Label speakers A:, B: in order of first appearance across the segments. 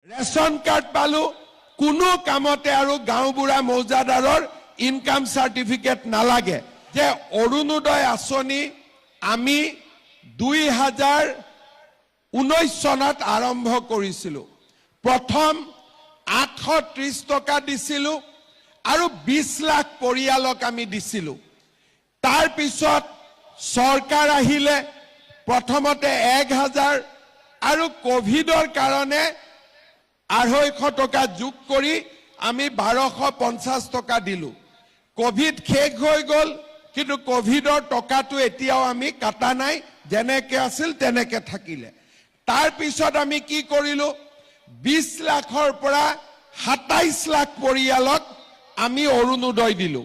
A: ration card পালো কোনো কামতে আৰু গাঁওবুঢ়া মৌজাদাৰৰ ইনকাম সাৰ্টিফিকেট নালাগে যে অৰুণোদয় আঁচনি আমি 2019 চনত আৰম্ভ কৰিছিলো প্ৰথম 830 টকা দিছিলো আৰু 20 লাখ পৰিয়ালক আমি দিছিলো তাৰ পিছত সৰকাৰ আহিলে প্ৰথমতে 1000 আৰু কোভিডৰ কাৰণে 250 টকা যোগ কৰি আমি 1250 টকা দিলো কোভিড শেষ হৈ গল কিন্তু কোভিডৰ টকাটো এতিয়াও আমি কাটা নাই যেনেকে আছিল তেনেকে থাকিলে তাৰ পিছত আমি কি কৰিলো 20 লাখৰ পৰা 27 লাখ পৰিয়ালক আমি অৰুণোদয় দিলো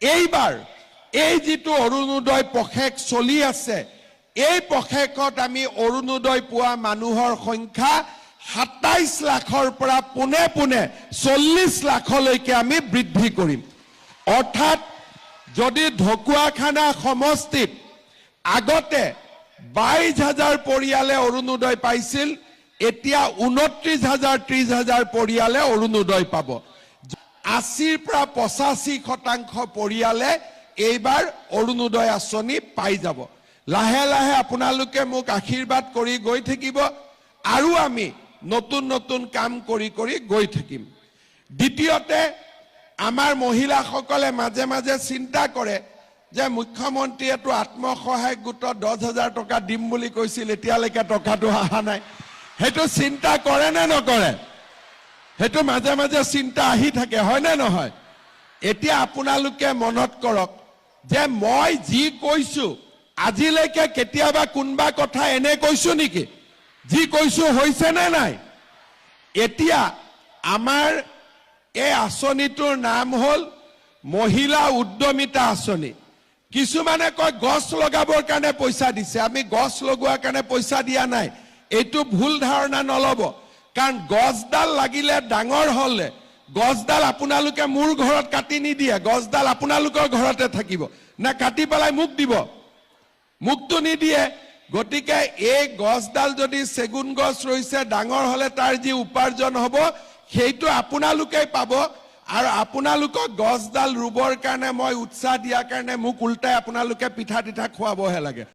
A: এইবাৰ এই যেটো অৰুণোদয় পখেক চলি আছে এই পখেকত আমি অৰুণোদয় পোৱা মানুহৰ সংখ্যা 27 লাখৰ পৰা পুনে পুনে 40 লাখলৈকে আমি বৃদ্ধি কৰিম অৰ্থাৎ যদি ঢকুৱাখানা সমষ্টিত আগতে 22000 পৰিয়ালে অৰুণোদয় পাইছিল এতিয়া 29000 30000 পৰিয়ালে অৰুণোদয় পাব 80 পৰা 85% পৰিয়ালে এইবাৰ অৰুণোদয় আঁচনি পাই যাব লাহে লাহে আপোনালোকে মোক আশীৰ্বাদ কৰি গৈ থাকিব আৰু আমি নতুন নতুন কাম কৰি কৰি গৈ থাকিম দ্বিতীয়তে আমাৰ মহিলাসকলে মাজে মাজে চিন্তা কৰে যে মুখ্যমন্ত্ৰীয়েটো আত্মসহায়ক গোটত 10000 টকা দিম বুলি কৈছিল এতিয়ালৈকে টকাটো আহা নাই হেতু চিন্তা কৰে নে নকৰে হেতু মাজে মাজে চিন্তা আহি থাকে হয় নে নহয় এতিয়া আপোনালোকে মনত কৰক যে মই যি কৈছো আজিলৈকে কেতিয়াবা কোনবা কথা এনে কৈছো নেকি যি কৈছো হৈছে নে নাই এতিয়া আমাৰ এই আঁচনিটোৰ নাম হল মহিলা উদ্যমিতা আঁচনি কিছুমানে কয় গছ লগাবৰ কাৰণে পইচা দিছে আমি গছ লগোৱাৰ কাৰণে পইচা দিয়া নাই এইটো ভুল ধাৰণা নলব কাৰণ গছডাল লাগিলে ডাঙৰ হলে গছডাল আপোনালোকে মোৰ ঘৰত কাটি নিদিয়ে গছডাল আপোনালোকৰ ঘৰতে থাকিব না কাটি পেলাই মুক দিব মুক্ত নিদিয়ে গতিকে এই গছডাল যদি সেগুন গছ ৰৈছে ডাঙৰ হলে তাৰ যি উপাৰ্জন হ'ব সেইটো আপোনালোকে পাব আৰু আপোনালোকক গছডাল ৰুবৰ কাৰণে মই উৎসাহ দিয়াৰ কাৰণে মোক উল্টাই আপোনালোকে পিঠা তিঠা খোৱাবহে লাগে